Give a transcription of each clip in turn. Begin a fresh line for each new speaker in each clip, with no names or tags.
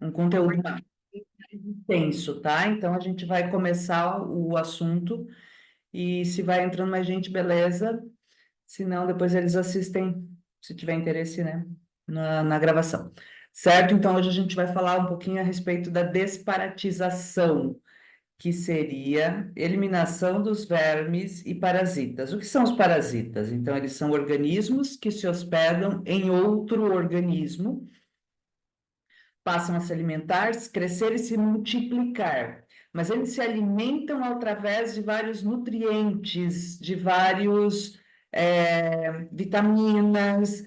um conteúdo mais extenso, tá? Então a gente vai começar o assunto e se vai entrando mais gente, beleza. Se não, depois eles assistem, se tiver interesse, né, na gravação. Certo? Então hoje a gente vai falar um pouquinho a respeito da desparatização, que seria eliminação dos vermes e parasitas. O que são os parasitas? Então, eles são organismos que se hospedam em outro organismo, passam a se alimentar, se crescer e se multiplicar. Mas eles se alimentam através de vários nutrientes, de vários vitaminas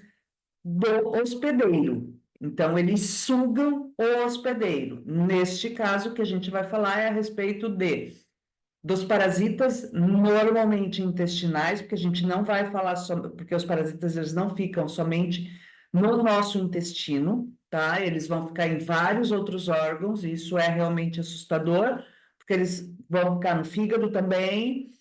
do hospedeiro. Então, eles sugam o hospedeiro. Neste caso, o que a gente vai falar é a respeito dos parasitas normalmente intestinais, porque a gente não vai falar só, porque os parasitas eles não ficam somente no nosso intestino, tá? Eles vão ficar em vários outros órgãos, e isso é realmente assustador, porque eles vão ficar no fígado também,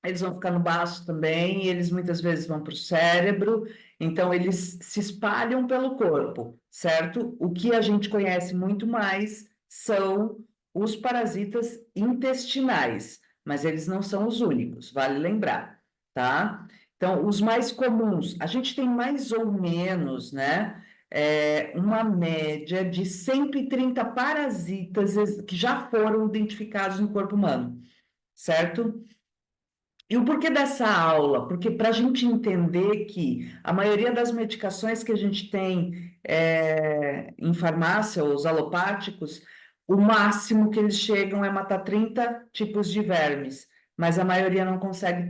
eles vão ficar no baço também, e eles muitas vezes vão para o cérebro, então eles se espalham pelo corpo, certo? O que a gente conhece muito mais são os parasitas intestinais, mas eles não são os únicos, vale lembrar, tá? Então, os mais comuns, a gente tem mais ou menos, né, uma média de 130 parasitas que já foram identificados no corpo humano, certo? E o porquê dessa aula? Porque para a gente entender que a maioria das medicações que a gente tem em farmácia, os alopáticos, o máximo que eles chegam é matar 30 tipos de vermes, mas a maioria não consegue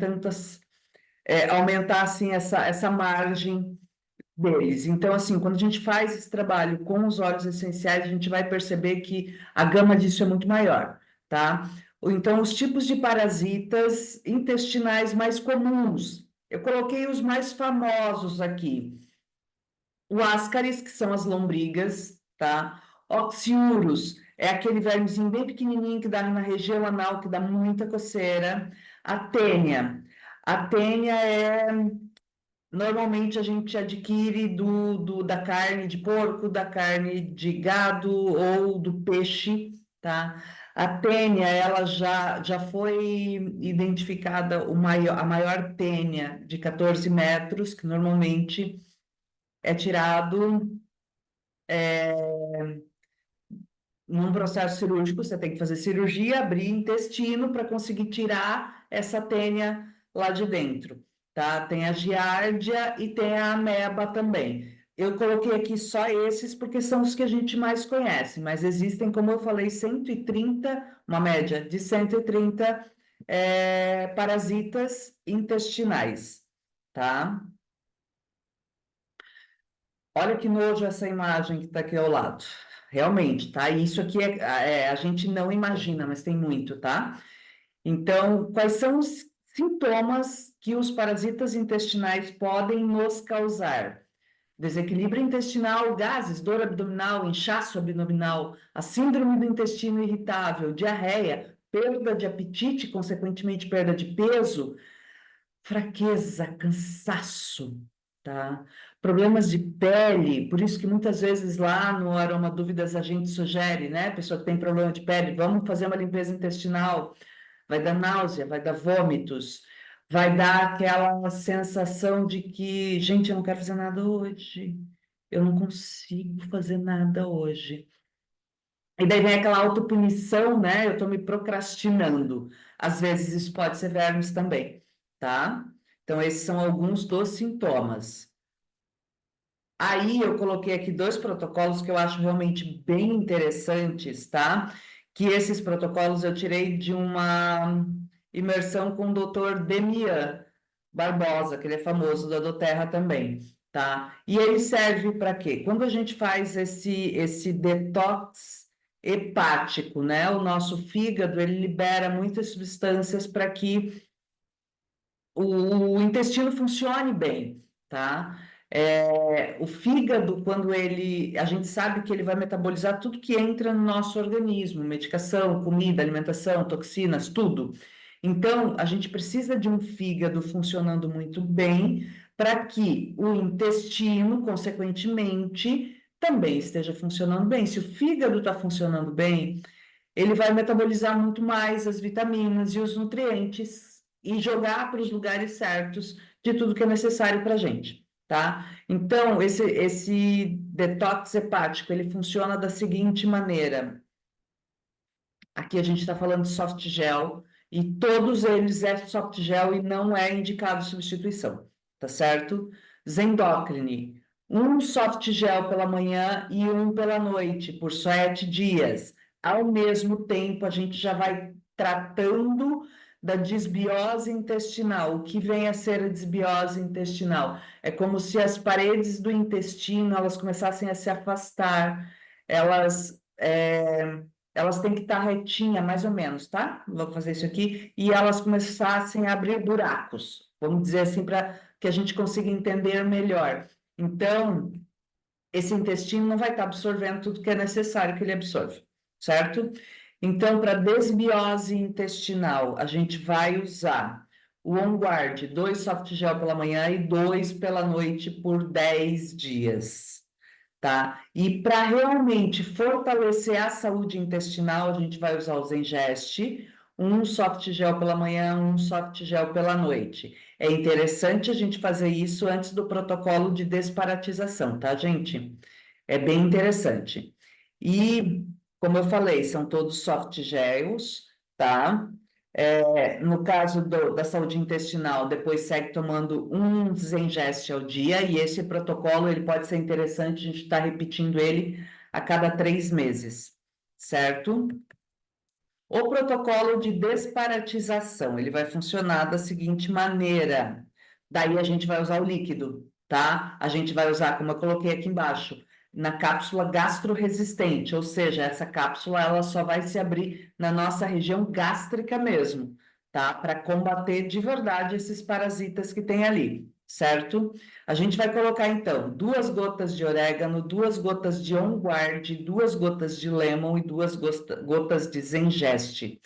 aumentar assim essa margem deles. Então, assim, quando a gente faz esse trabalho com os óleos essenciais, a gente vai perceber que a gama disso é muito maior, tá? Então, os tipos de parasitas intestinais mais comuns, eu coloquei os mais famosos aqui. O Ascaris, que são as lombrigas, tá? Oxiurus, é aquele vermezinho bem pequenininho que dá na região anal, que dá muita coceira. A tênia. A tênia normalmente a gente adquire da carne de porco, da carne de gado ou do peixe, tá? A tênia, ela já foi identificada a maior tênia de 14 metros, que normalmente é tirado num processo cirúrgico, você tem que fazer cirurgia, abrir intestino para conseguir tirar essa tênia lá de dentro, tá? Tem a giardia e tem a ameba também. Eu coloquei aqui só esses porque são os que a gente mais conhece, mas existem, como eu falei, 130, uma média de 130 parasitas intestinais, tá? Olha que nojo essa imagem que está aqui ao lado. Realmente, tá? Isso aqui a gente não imagina, mas tem muito, tá? Então, quais são os sintomas que os parasitas intestinais podem nos causar? Desequilíbrio intestinal, gases, dor abdominal, inchaço abdominal, a síndrome do intestino irritável, diarreia, perda de apetite, consequentemente perda de peso, fraqueza, cansaço, tá? Problemas de pele, por isso que muitas vezes lá no Aroma Dúvidas a gente sugere, né? Pessoa que tem problema de pele, vamos fazer uma limpeza intestinal, vai dar náusea, vai dar vômitos, vai dar aquela sensação de que, gente, eu não quero fazer nada hoje, eu não consigo fazer nada hoje. E daí vem aquela autopunição, né? Eu tô me procrastinando. Às vezes isso pode ser vermes também, tá? Então, esses são alguns dos sintomas. Aí eu coloquei aqui dois protocolos que eu acho realmente bem interessantes, tá? Que esses protocolos eu tirei de uma imersão com o Dr. Demian Barbosa, que ele é famoso da Doterra também, tá? E ele serve para quê? Quando a gente faz esse detox hepático, né? O nosso fígado, ele libera muitas substâncias para que o intestino funcione bem, tá? O fígado, quando a gente sabe que ele vai metabolizar tudo que entra no nosso organismo, medicação, comida, alimentação, toxinas, tudo. Então, a gente precisa de um fígado funcionando muito bem para que o intestino, consequentemente, também esteja funcionando bem. Se o fígado está funcionando bem, ele vai metabolizar muito mais as vitaminas e os nutrientes e jogar para os lugares certos de tudo que é necessário para a gente, tá? Então, esse detox hepático, ele funciona da seguinte maneira. Aqui a gente está falando de soft gel e todos eles é soft gel e não é indicado substituição, tá certo? Zendocrine, um soft gel pela manhã e um pela noite, por 7 dias. Ao mesmo tempo, a gente já vai tratando da desbiose intestinal. O que vem a ser a desbiose intestinal? É como se as paredes do intestino elas começassem a se afastar, elas têm que estar retinha, mais ou menos, tá? Vou fazer isso aqui. E elas começassem a abrir buracos, vamos dizer assim, para que a gente consiga entender melhor. Então, esse intestino não vai estar absorvendo tudo que é necessário que ele absorva, certo? Então, para desbiose intestinal, a gente vai usar o On Guard, 2 soft gel pela manhã e 2 pela noite por 10 dias, tá? E para realmente fortalecer a saúde intestinal, a gente vai usar o Zengest, um soft gel pela manhã, um soft gel pela noite. É interessante a gente fazer isso antes do protocolo de desparatização, tá, gente? É bem interessante. E, como eu falei, são todos soft gels, tá? No caso da saúde intestinal, depois segue tomando um Zengest ao dia, e esse protocolo ele pode ser interessante, a gente está repetindo ele a cada 3 meses, certo? O protocolo de desparatização, ele vai funcionar da seguinte maneira. Daí a gente vai usar o líquido, tá? A gente vai usar, como eu coloquei aqui embaixo, na cápsula gastroresistente, ou seja, essa cápsula ela só vai se abrir na nossa região gástrica mesmo, tá? Para combater de verdade esses parasitas que tem ali, certo? A gente vai colocar então 2 gotas de orégano, 2 gotas de On Guard, 2 gotas de lemon e 2 gotas de Zengest.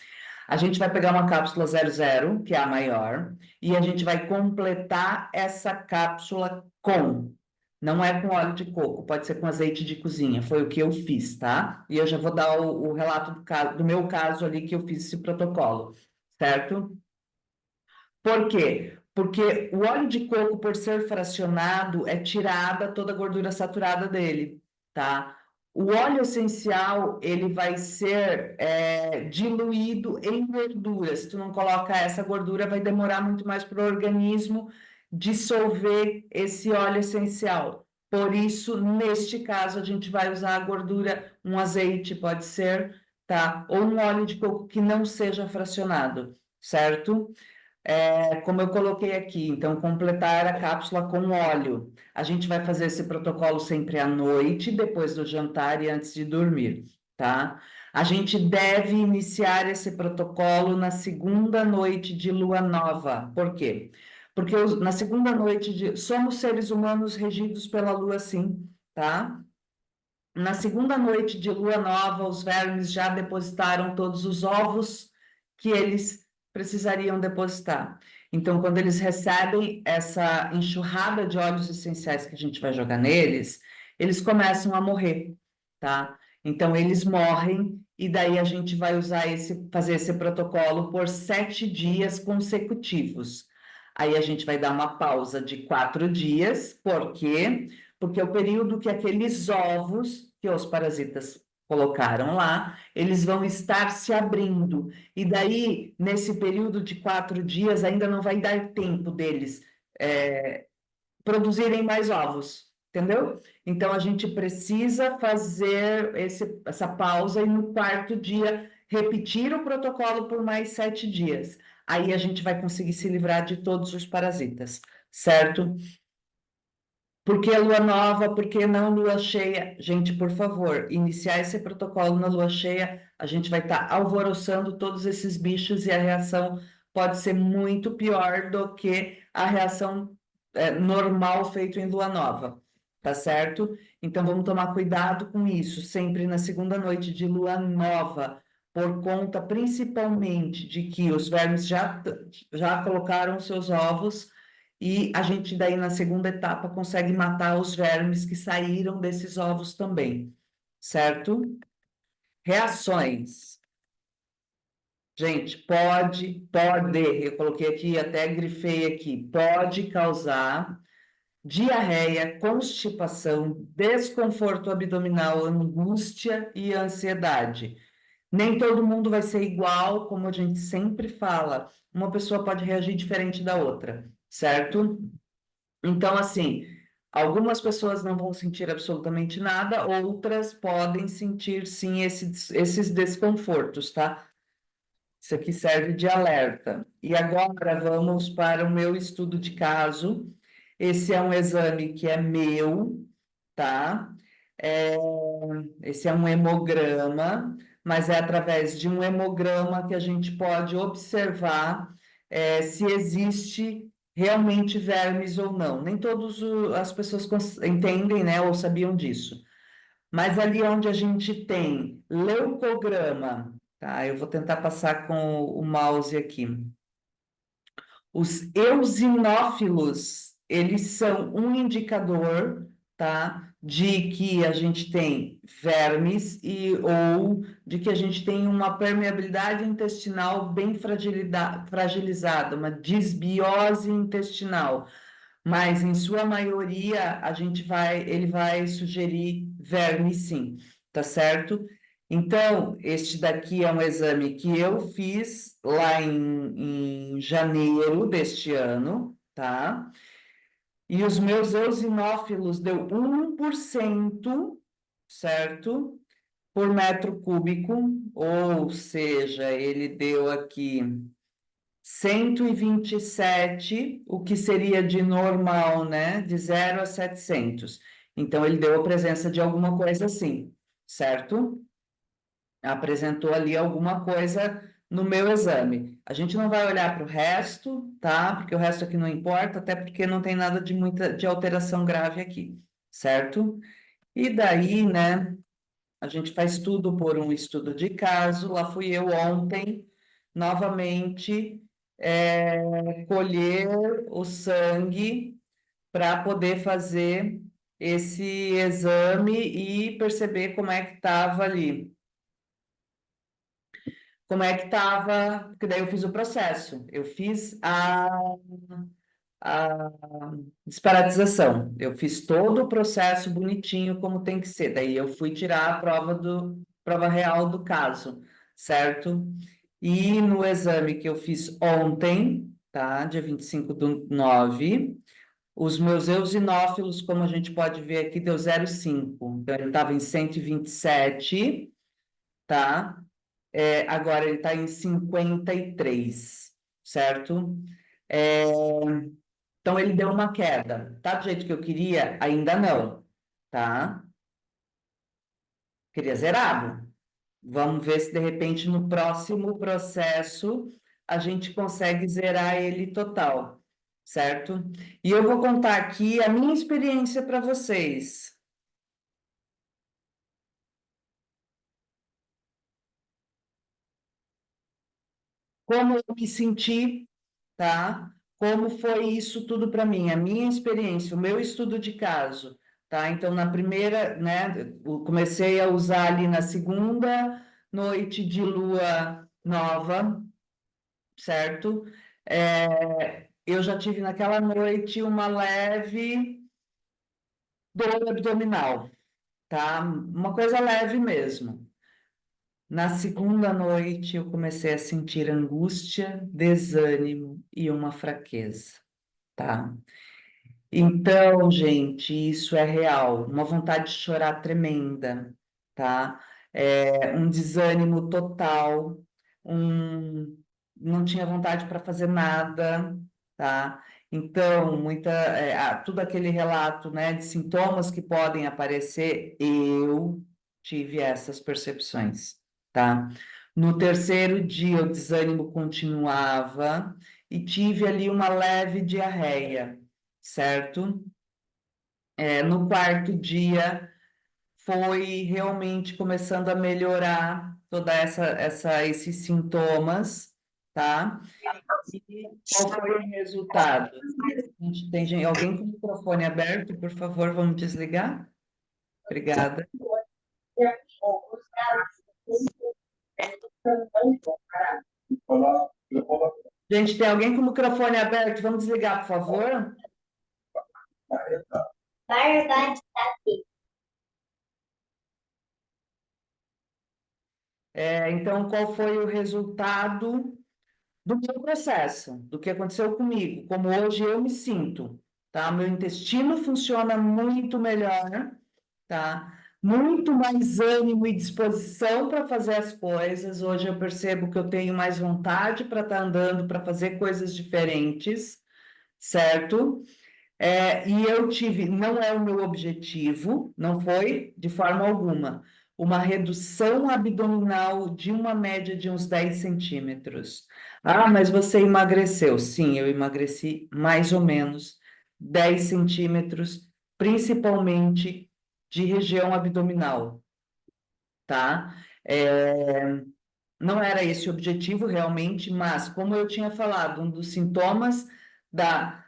A gente vai pegar uma cápsula 00, que é a maior, e a gente vai completar essa cápsula com. Não é com óleo de coco, pode ser com azeite de cozinha, foi o que eu fiz, tá? E eu já vou dar o relato do meu caso ali que eu fiz esse protocolo, certo? Por quê? Porque o óleo de coco, por ser fracionado, é tirada toda a gordura saturada dele, tá? O óleo essencial, ele vai ser diluído em gordura. Se tu não coloca essa gordura, vai demorar muito mais para o organismo dissolver esse óleo essencial. Por isso, neste caso, a gente vai usar a gordura, um azeite, pode ser, tá? Ou um óleo de coco que não seja fracionado, certo? Como eu coloquei aqui, então, completar a cápsula com óleo. A gente vai fazer esse protocolo sempre à noite, depois do jantar e antes de dormir, tá? A gente deve iniciar esse protocolo na segunda noite de lua nova. Por quê? Porque na segunda noite somos seres humanos regidos pela lua, sim, tá? Na segunda noite de lua nova, os vermes já depositaram todos os ovos que eles precisariam depositar. Então, quando eles recebem essa enxurrada de óleos essenciais que a gente vai jogar neles, eles começam a morrer, tá? Então, eles morrem e daí a gente vai fazer esse protocolo por 7 dias consecutivos. Aí a gente vai dar uma pausa de 4 dias, por quê? Porque é o período que aqueles ovos que os parasitas colocaram lá, eles vão estar se abrindo. E daí, nesse período de 4 dias, ainda não vai dar tempo deles produzirem mais ovos, entendeu? Então, a gente precisa fazer essa pausa e no quarto dia repetir o protocolo por mais 7 dias. Aí a gente vai conseguir se livrar de todos os parasitas, certo? Por que lua nova? Por que não lua cheia? Gente, por favor, iniciar esse protocolo na lua cheia, a gente vai estar alvoroçando todos esses bichos e a reação pode ser muito pior do que a reação normal feita em lua nova, tá certo? Então vamos tomar cuidado com isso, sempre na segunda noite de lua nova, por conta principalmente de que os vermes já colocaram seus ovos e a gente daí na segunda etapa consegue matar os vermes que saíram desses ovos também, certo? Reações. Gente, pode, eu coloquei aqui, até grifei aqui, pode causar diarreia, constipação, desconforto abdominal, angústia e ansiedade. Nem todo mundo vai ser igual, como a gente sempre fala. Uma pessoa pode reagir diferente da outra, certo? Então, assim, algumas pessoas não vão sentir absolutamente nada, outras podem sentir sim esses desconfortos, tá? Isso aqui serve de alerta. E agora vamos para o meu estudo de caso. Esse é um exame que é meu, tá? É, esse é um hemograma, mas é através de um hemograma que a gente pode observar se existe realmente vermes ou não. Nem todas as pessoas entendem, né, ou sabiam disso. Mas ali onde a gente tem leucograma, tá? Eu vou tentar passar com o mouse aqui. Os eosinófilos, eles são um indicador, tá? De que a gente tem vermes ou de que a gente tem uma permeabilidade intestinal bem fragilizada, uma disbiose intestinal. Mas em sua maioria ele vai sugerir verme sim, tá certo? Então, este daqui é um exame que eu fiz lá em janeiro deste ano, tá? E os meus eosinófilos deu 1%, certo? Por metro cúbico, ou seja, ele deu aqui 127, o que seria de normal, né? De 0 a 700. Então, ele deu a presença de alguma coisa assim, certo? Apresentou ali alguma coisa no meu exame. A gente não vai olhar para o resto, tá? Porque o resto aqui não importa, até porque não tem nada de alteração grave aqui, certo? E daí, né? A gente faz tudo por um estudo de caso. Lá fui eu ontem, novamente, colher o sangue para poder fazer esse exame e perceber como é que estava ali. Como é que estava, porque daí eu fiz o processo. Eu fiz a disparatização. Eu fiz todo o processo bonitinho como tem que ser. Daí eu fui tirar a prova real do caso, certo? E no exame que eu fiz ontem, tá? Dia 25/9, os meus eosinófilos, como a gente pode ver aqui, deu 0,5. Então, ele estava em 127, tá? Agora ele está em 53, certo? É, então, ele deu uma queda. Tá do jeito que eu queria? Ainda não, tá? Queria zerado. Vamos ver se, de repente, no próximo processo, a gente consegue zerar ele total, certo? E eu vou contar aqui a minha experiência para vocês. Como eu me senti, tá? Como foi isso tudo para mim, a minha experiência, o meu estudo de caso, tá? Então, na primeira, né, eu comecei a usar ali na segunda noite de lua nova, certo? Eu já tive naquela noite uma leve dor abdominal, tá? Uma coisa leve mesmo. Na segunda noite, eu comecei a sentir angústia, desânimo e uma fraqueza, tá? Então, gente, isso é real. Uma vontade de chorar tremenda, tá? Um desânimo total, um... não tinha vontade para fazer nada, tá? Então, tudo aquele relato, né, de sintomas que podem aparecer, eu tive essas percepções, tá? No terceiro dia, o desânimo continuava e tive ali uma leve diarreia, certo? No quarto dia foi realmente começando a melhorar esses sintomas, tá? E qual foi o resultado? A gente tem alguém com o microfone aberto, por favor, vamos desligar? Obrigada. Gente, tem alguém com o microfone aberto? Vamos desligar, por favor?
Verdade.
Então, qual foi o resultado do meu processo, do que aconteceu comigo, como hoje eu me sinto, tá? Meu intestino funciona muito melhor, tá? Muito mais ânimo e disposição para fazer as coisas. Hoje eu percebo que eu tenho mais vontade para estar andando, para fazer coisas diferentes, certo? E eu tive, não é o meu objetivo, não foi de forma alguma, uma redução abdominal de uma média de uns 10 centímetros. Ah, mas você emagreceu. Sim, eu emagreci mais ou menos 10 centímetros, principalmente de região abdominal, tá? Não era esse o objetivo realmente, mas como eu tinha falado, um dos sintomas da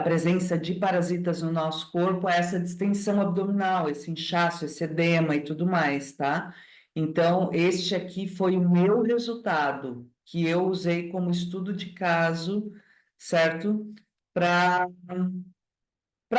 presença de parasitas no nosso corpo é essa distensão abdominal, esse inchaço, esse edema e tudo mais, tá? Então, este aqui foi o meu resultado, que eu usei como estudo de caso, certo? Para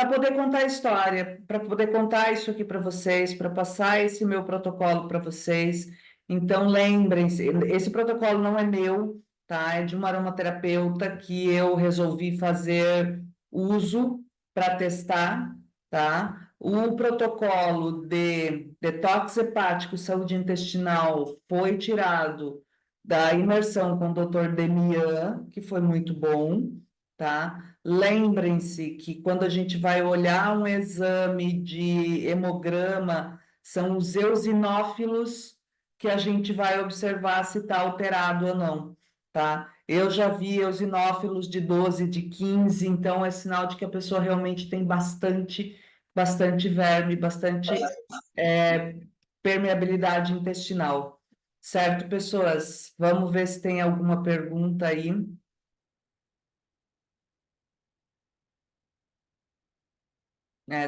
poder contar a história, para poder contar isso aqui para vocês, para passar esse meu protocolo para vocês. Então, lembrem-se, esse protocolo não é meu, tá? É de uma aromaterapeuta que eu resolvi fazer uso para testar, tá? O protocolo de detox hepático e saúde intestinal foi tirado da imersão com o Dr. Demian, que foi muito bom, tá? Lembrem-se que quando a gente vai olhar um exame de hemograma, são os eosinófilos que a gente vai observar se está alterado ou não, tá? Eu já vi eosinófilos de 12, de 15, então é sinal de que a pessoa realmente tem bastante verme, bastante permeabilidade intestinal. Certo, pessoas? Vamos ver se tem alguma pergunta aí.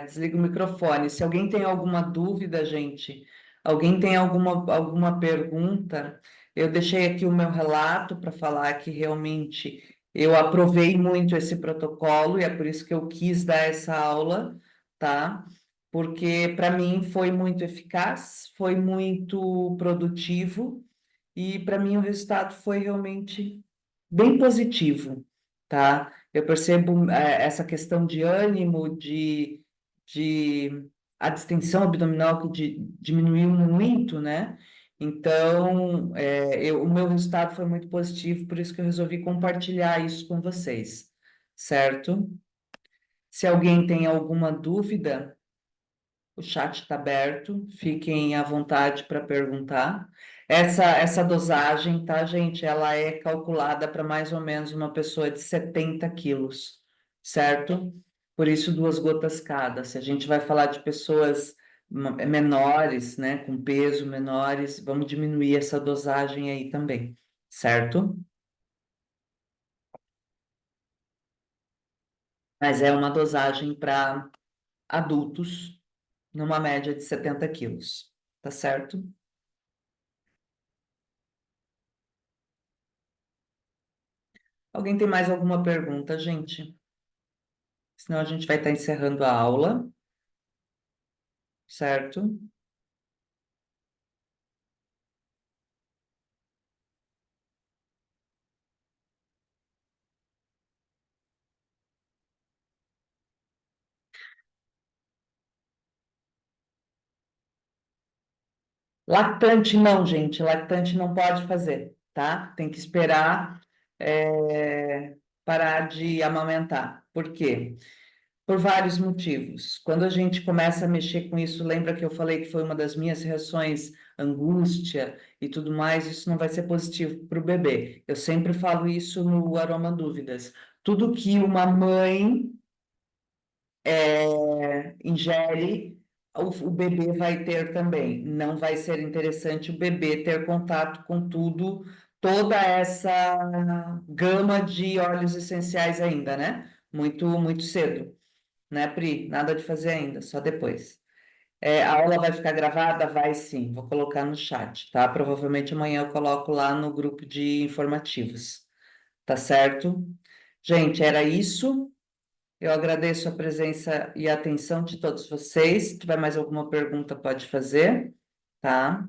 Desliga o microfone. Se alguém tem alguma dúvida, gente, alguém tem alguma pergunta, eu deixei aqui o meu relato para falar que realmente eu aprovei muito esse protocolo e é por isso que eu quis dar essa aula, tá? Porque para mim foi muito eficaz, foi muito produtivo e para mim o resultado foi realmente bem positivo, tá? Eu percebo essa questão de ânimo, de a distensão abdominal que diminuiu muito, né? Então, o meu resultado foi muito positivo, por isso que eu resolvi compartilhar isso com vocês, certo? Se alguém tem alguma dúvida, o chat está aberto, fiquem à vontade para perguntar. Essa dosagem, tá, gente? Ela é calculada para mais ou menos uma pessoa de 70 quilos, certo? Por isso, 2 gotas cada. Se a gente vai falar de pessoas menores, né, com peso menores, vamos diminuir essa dosagem aí também, certo? Mas é uma dosagem para adultos, numa média de 70 quilos, tá certo? Alguém tem mais alguma pergunta, gente? Senão a gente vai estar encerrando a aula, certo? Lactante não, gente. Lactante não pode fazer, tá? Tem que esperar parar de amamentar. Por quê? Por vários motivos. Quando a gente começa a mexer com isso, lembra que eu falei que foi uma das minhas reações, angústia e tudo mais, isso não vai ser positivo para o bebê. Eu sempre falo isso no Aroma Dúvidas. Tudo que uma mãe ingere, o bebê vai ter também. Não vai ser interessante o bebê ter contato com tudo toda essa gama de óleos essenciais ainda, né? Muito cedo, né, Pri? Nada de fazer ainda, só depois. A aula vai ficar gravada? Vai sim, vou colocar no chat, tá? Provavelmente amanhã eu coloco lá no grupo de informativos, tá certo? Gente, era isso. Eu agradeço a presença e a atenção de todos vocês. Se tiver mais alguma pergunta, pode fazer, tá?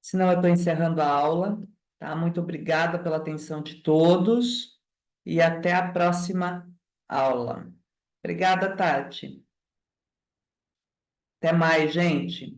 Senão eu estou encerrando a aula, tá? Muito obrigada pela atenção de todos e até a próxima aula. Obrigada, Tati. Até mais, gente.